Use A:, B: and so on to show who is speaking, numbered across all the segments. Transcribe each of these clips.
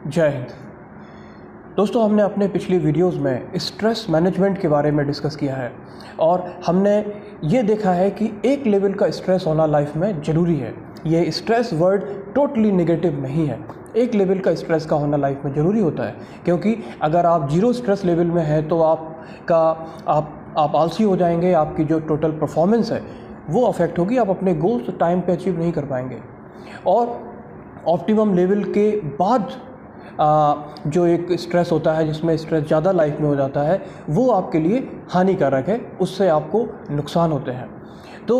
A: जय हिंद। दोस्तों, हमने अपने पिछली वीडियोस में स्ट्रेस मैनेजमेंट के बारे में डिस्कस किया है और हमने ये देखा है कि एक लेवल का स्ट्रेस होना लाइफ में ज़रूरी है। ये स्ट्रेस वर्ड टोटली नेगेटिव नहीं है। एक लेवल का स्ट्रेस का होना लाइफ में ज़रूरी होता है, क्योंकि अगर आप जीरो स्ट्रेस लेवल में हैं तो आप आलसी हो जाएंगे। आपकी जो टोटल परफॉर्मेंस है वो अफेक्ट होगी। आप अपने गोल्स टाइम पे अचीव नहीं कर पाएंगे और ऑप्टिमम लेवल के बाद जो एक स्ट्रेस होता है, जिसमें स्ट्रेस ज़्यादा लाइफ में हो जाता है, वो आपके लिए हानिकारक है। उससे आपको नुकसान होते हैं। तो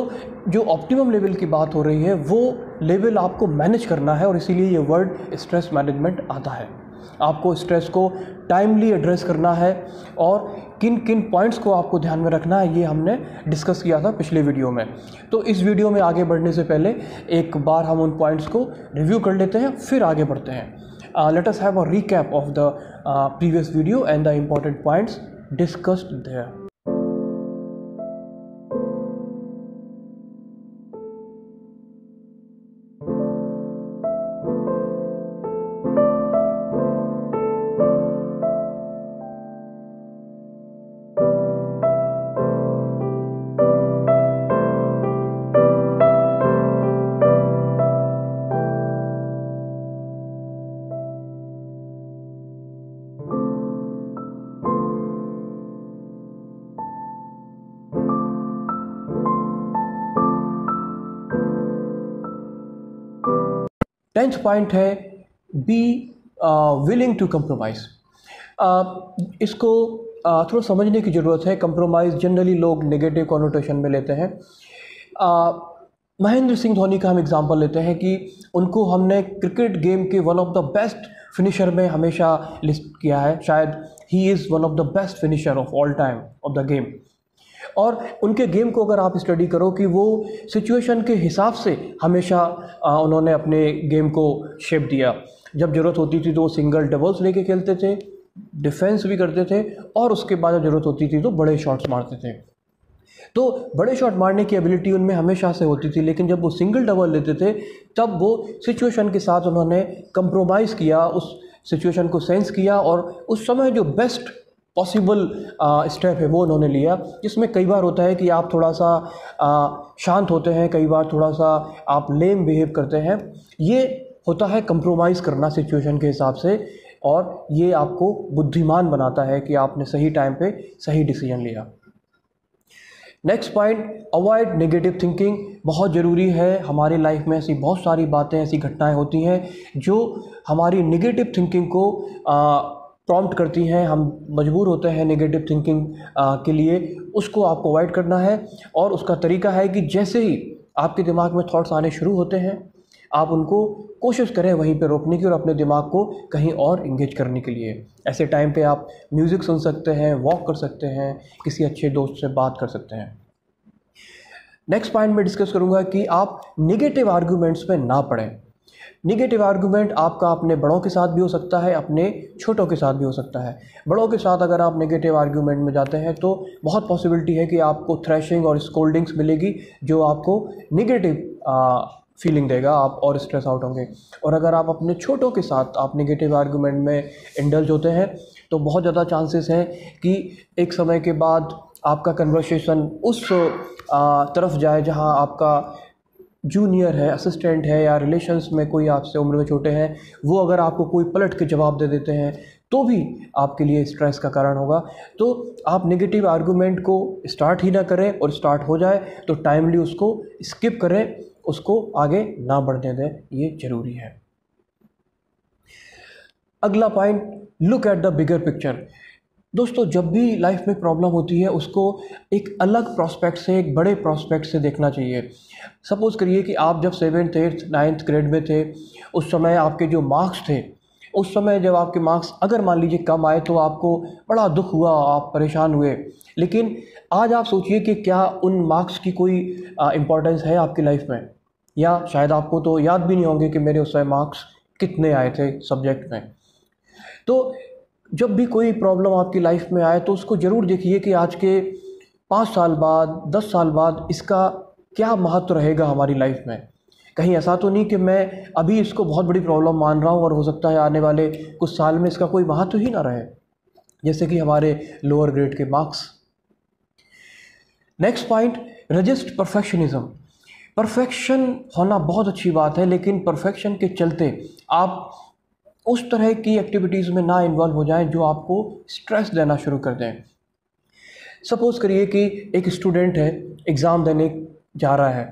A: जो ऑप्टिमम लेवल की बात हो रही है वो लेवल आपको मैनेज करना है और इसीलिए ये वर्ड स्ट्रेस मैनेजमेंट आता है। आपको स्ट्रेस को टाइमली एड्रेस करना है और किन किन पॉइंट्स को आपको ध्यान में रखना है, ये हमने डिस्कस किया था पिछले वीडियो में। तो इस वीडियो में आगे बढ़ने से पहले एक बार हम उन पॉइंट्स को रिव्यू कर लेते हैं, फिर आगे बढ़ते हैं। Let us have a recap of the previous video and the important points discussed there. Tenth point है बी विलिंग टू कंप्रोमाइज़। इसको थोड़ा समझने की ज़रूरत है। कंप्रोमाइज़ जनरली लोग नेगेटिव कॉनोटेशन में लेते हैं। महेंद्र सिंह धोनी का हम एग्जांपल लेते हैं कि उनको हमने क्रिकेट गेम के one of the best finisher में हमेशा लिस्ट किया है। शायद he is one of the best finisher of all time of the game. और उनके गेम को अगर आप स्टडी करो कि वो सिचुएशन के हिसाब से हमेशा उन्होंने अपने गेम को शेप दिया। जब ज़रूरत होती थी तो वो सिंगल डबल्स लेके खेलते थे, डिफेंस भी करते थे, और उसके बाद जब ज़रूरत होती थी तो बड़े शॉट्स मारते थे। तो बड़े शॉट मारने की एबिलिटी उनमें हमेशा से होती थी, लेकिन जब वो सिंगल डबल लेते थे तब वो सिचुएशन के साथ उन्होंने कंप्रोमाइज़ किया, उस सिचुएशन को सेंस किया और उस समय जो बेस्ट पॉसिबल स्टेप है वो उन्होंने लिया। जिसमें कई बार होता है कि आप थोड़ा सा शांत होते हैं, कई बार थोड़ा सा आप लेम बिहेव करते हैं। ये होता है कंप्रोमाइज़ करना सिचुएशन के हिसाब से, और ये आपको बुद्धिमान बनाता है कि आपने सही टाइम पे सही डिसीजन लिया। Next point, avoid negative thinking. बहुत ज़रूरी है। हमारी लाइफ में ऐसी बहुत सारी बातें, ऐसी घटनाएं होती हैं जो हमारी नेगेटिव थिंकिंग को प्रॉम्प्ट करती हैं। हम मजबूर होते हैं नेगेटिव थिंकिंग के लिए। उसको आपको अवॉइड करना है और उसका तरीका है कि जैसे ही आपके दिमाग में थॉट्स आने शुरू होते हैं, आप उनको कोशिश करें वहीं पे रोकने की और अपने दिमाग को कहीं और इंगेज करने के लिए। ऐसे टाइम पे आप म्यूज़िक सुन सकते हैं, वॉक कर सकते हैं, किसी अच्छे दोस्त से बात कर सकते हैं। नेक्स्ट पॉइंट में डिस्कस करूँगा कि आप नेगेटिव आर्गूमेंट्स में ना पड़ें। नेगेटिव आर्गूमेंट आपका अपने बड़ों के साथ भी हो सकता है, अपने छोटों के साथ भी हो सकता है। बड़ों के साथ अगर आप नेगेटिव आर्गूमेंट में जाते हैं तो बहुत पॉसिबिलिटी है कि आपको थ्रैशिंग और स्कोल्डिंग्स मिलेगी, जो आपको नेगेटिव फीलिंग देगा, आप और स्ट्रेस आउट होंगे। और अगर आप अपने छोटों के साथ आप नेगेटिव आर्गूमेंट में इंडल्ज होते हैं तो बहुत ज़्यादा चांसेस हैं कि एक समय के बाद आपका कन्वर्सेशन उस तरफ जाए जहाँ आपका जूनियर है, असिस्टेंट है, या रिलेशंस में कोई आपसे उम्र में छोटे हैं, वो अगर आपको कोई पलट के जवाब दे देते हैं तो भी आपके लिए स्ट्रेस का कारण होगा। तो आप नेगेटिव आर्गूमेंट को स्टार्ट ही ना करें, और स्टार्ट हो जाए तो टाइमली उसको स्किप करें, उसको आगे ना बढ़ने दें। ये ज़रूरी है। अगला point, look at the bigger picture. दोस्तों, जब भी लाइफ में प्रॉब्लम होती है उसको एक अलग प्रॉस्पेक्ट से, एक बड़े प्रॉस्पेक्ट से देखना चाहिए। सपोज़ करिए कि आप जब 7th 8th 9th ग्रेड में थे, उस समय आपके जो मार्क्स थे, उस समय जब आपके मार्क्स अगर मान लीजिए कम आए तो आपको बड़ा दुख हुआ, आप परेशान हुए। लेकिन आज आप सोचिए कि क्या उन मार्क्स की कोई इम्पोर्टेंस है आपकी लाइफ में, या शायद आपको तो याद भी नहीं होंगे कि मेरे उस समय मार्क्स कितने आए थे सब्जेक्ट में। तो जब भी कोई प्रॉब्लम आपकी लाइफ में आए तो उसको ज़रूर देखिए कि आज के 5 साल बाद, 10 साल बाद इसका क्या महत्व रहेगा हमारी लाइफ में। कहीं ऐसा तो नहीं कि मैं अभी इसको बहुत बड़ी प्रॉब्लम मान रहा हूँ और हो सकता है आने वाले कुछ साल में इसका कोई महत्व ही ना रहे, जैसे कि हमारे लोअर ग्रेड के marks. Next point, resist perfectionism. Perfection होना बहुत अच्छी बात है, लेकिन परफेक्शन के चलते आप उस तरह की एक्टिविटीज़ में ना इन्वॉल्व हो जाएं जो आपको स्ट्रेस देना शुरू कर दें। सपोज़ करिए कि एक स्टूडेंट है, एग्ज़ाम देने जा रहा है,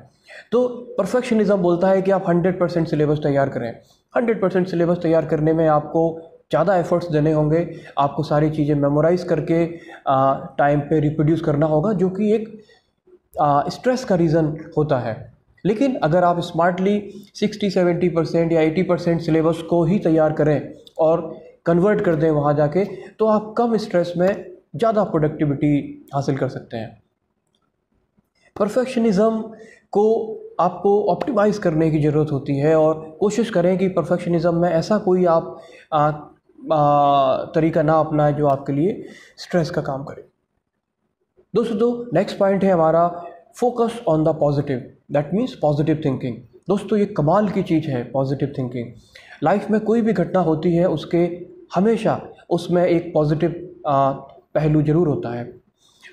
A: तो परफेक्शनिज्म बोलता है कि आप 100% सिलेबस तैयार करें। 100% सिलेबस तैयार करने में आपको ज़्यादा एफर्ट्स देने होंगे, आपको सारी चीज़ें मेमोराइज़ करके टाइम पे रिप्रोड्यूस करना होगा, जो कि एक स्ट्रेस का रीज़न होता है। लेकिन अगर आप स्मार्टली 60-70% या 80% सिलेबस को ही तैयार करें और कन्वर्ट कर दें वहाँ जाके, तो आप कम स्ट्रेस में ज़्यादा प्रोडक्टिविटी हासिल कर सकते हैं। परफेक्शनिज़म को आपको ऑप्टिमाइज़ करने की ज़रूरत होती है और कोशिश करें कि परफेक्शनिज़म में ऐसा कोई आप तरीका ना अपनाएं जो आपके लिए स्ट्रेस का काम करे। दोस्तों, नेक्स्ट पॉइंट है हमारा focus on the positive, that means positive thinking. दोस्तों, ये कमाल की चीज़ है पॉजिटिव थिंकिंग। लाइफ में कोई भी घटना होती है उसके हमेशा उसमें एक पॉजिटिव पहलू ज़रूर होता है,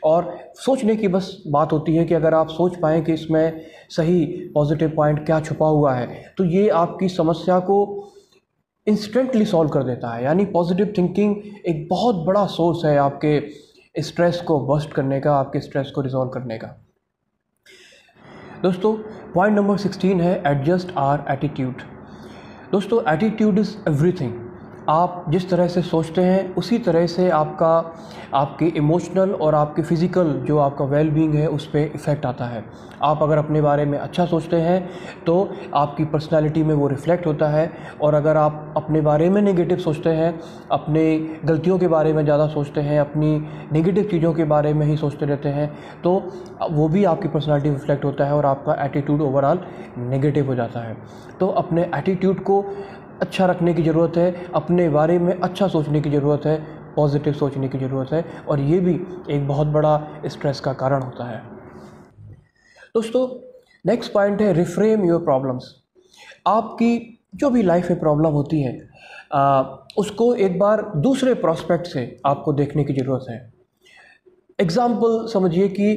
A: और सोचने की बस बात होती है कि अगर आप सोच पाएँ कि इसमें सही पॉजिटिव पॉइंट क्या छुपा हुआ है, तो ये आपकी समस्या को इंस्टेंटली सॉल्व कर देता है। यानी पॉजिटिव थिंकिंग एक बहुत बड़ा सोर्स है आपके स्ट्रेस को बस्ट करने का, आपके स्ट्रेस को रिजॉल्व करने का। दोस्तों, पॉइंट नंबर 16 है एडजस्ट आवर एटीट्यूड। दोस्तों, एटीट्यूड इज़ एवरीथिंग। आप जिस तरह से सोचते हैं उसी तरह से आपके इमोशनल और आपके फ़िज़िकल जो आपका वेल बीइंग है उस पे इफ़ेक्ट आता है। आप अगर अपने बारे में अच्छा सोचते हैं तो आपकी पर्सनैलिटी में वो रिफ़्लेक्ट होता है, और अगर आप अपने बारे में नेगेटिव सोचते हैं, अपने गलतियों के बारे में ज़्यादा सोचते हैं, अपनी नेगेटिव चीज़ों के बारे में ही सोचते रहते हैं, तो वो भी आपकी पर्सनैलिटी में रिफ़्लेक्ट होता है और आपका एटीट्यूड ओवरऑल नेगेटिव हो जाता है। तो अपने एटीट्यूड को अच्छा रखने की ज़रूरत है, अपने बारे में अच्छा सोचने की ज़रूरत है, पॉजिटिव सोचने की ज़रूरत है, और ये भी एक बहुत बड़ा स्ट्रेस का कारण होता है। दोस्तों, नेक्स्ट पॉइंट है रिफ्रेम योर प्रॉब्लम्स। आपकी जो भी लाइफ में प्रॉब्लम होती है उसको एक बार दूसरे प्रोस्पेक्ट से आपको देखने की ज़रूरत है। एग्ज़ाम्पल समझिए कि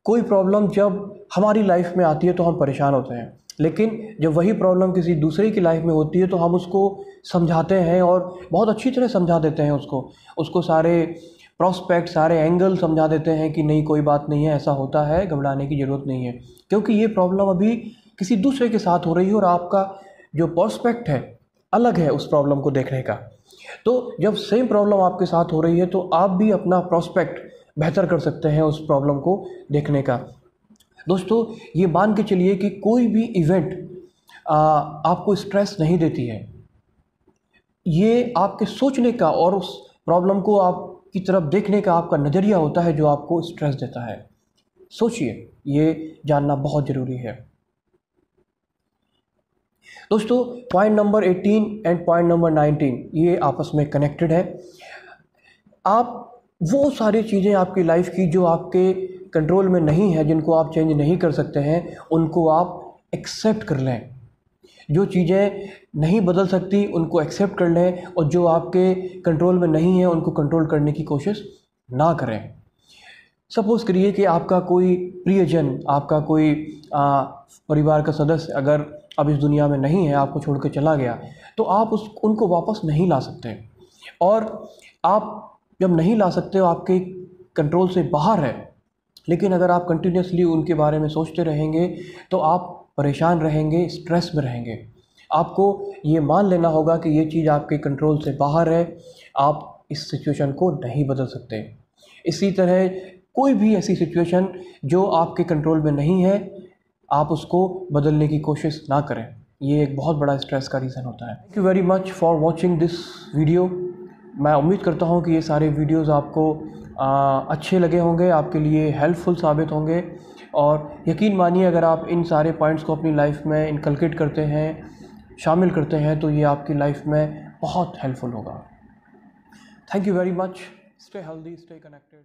A: कोई प्रॉब्लम जब हमारी लाइफ में आती है तो हम परेशान होते हैं, लेकिन जब वही प्रॉब्लम किसी दूसरे की लाइफ में होती है तो हम उसको समझाते हैं और बहुत अच्छी तरह समझा देते हैं उसको सारे प्रोस्पेक्ट, सारे एंगल समझा देते हैं कि नहीं, कोई बात नहीं है, ऐसा होता है, घबराने की ज़रूरत नहीं है, क्योंकि ये प्रॉब्लम अभी किसी दूसरे के साथ हो रही है और आपका जो पर्सपेक्ट है अलग है उस प्रॉब्लम को देखने का। तो जब सेम प्रॉब्लम आपके साथ हो रही है तो आप भी अपना प्रोस्पेक्ट बेहतर कर सकते हैं उस प्रॉब्लम को देखने का। दोस्तों, ये मान के चलिए कि कोई भी इवेंट आपको स्ट्रेस नहीं देती है, ये आपके सोचने का और उस प्रॉब्लम को आपकी तरफ देखने का आपका नज़रिया होता है जो आपको स्ट्रेस देता है। सोचिए, ये जानना बहुत ज़रूरी है। दोस्तों, point number 18 and point number 19 ये आपस में कनेक्टेड है। आप वो सारी चीज़ें आपकी लाइफ की जो आपके कंट्रोल में नहीं है, जिनको आप चेंज नहीं कर सकते हैं, उनको आप एक्सेप्ट कर लें। जो चीज़ें नहीं बदल सकती उनको एक्सेप्ट कर लें, और जो आपके कंट्रोल में नहीं है उनको कंट्रोल करने की कोशिश ना करें। सपोज़ करिए कि आपका कोई प्रियजन, आपका कोई परिवार का सदस्य अगर अब इस दुनिया में नहीं है, आपको छोड़ के चला गया, तो आप उनको वापस नहीं ला सकते, और आप जब नहीं ला सकते हो आपके कंट्रोल से बाहर है। लेकिन अगर आप कंटिन्यूसली उनके बारे में सोचते रहेंगे तो आप परेशान रहेंगे, स्ट्रेस में रहेंगे। आपको ये मान लेना होगा कि ये चीज़ आपके कंट्रोल से बाहर है, आप इस सिचुएशन को नहीं बदल सकते। इसी तरह कोई भी ऐसी सिचुएशन जो आपके कंट्रोल में नहीं है, आप उसको बदलने की कोशिश ना करें। ये एक बहुत बड़ा स्ट्रेस का रीज़न होता है। Thank you very much for watching this video. मैं उम्मीद करता हूँ कि ये सारे वीडियोज़ आपको अच्छे लगे होंगे, आपके लिए हेल्पफुल साबित होंगे, और यकीन मानिए अगर आप इन सारे पॉइंट्स को अपनी लाइफ में इनकलकेट करते हैं, शामिल करते हैं, तो ये आपकी लाइफ में बहुत हेल्पफुल होगा। Thank you very much. Stay healthy, stay connected.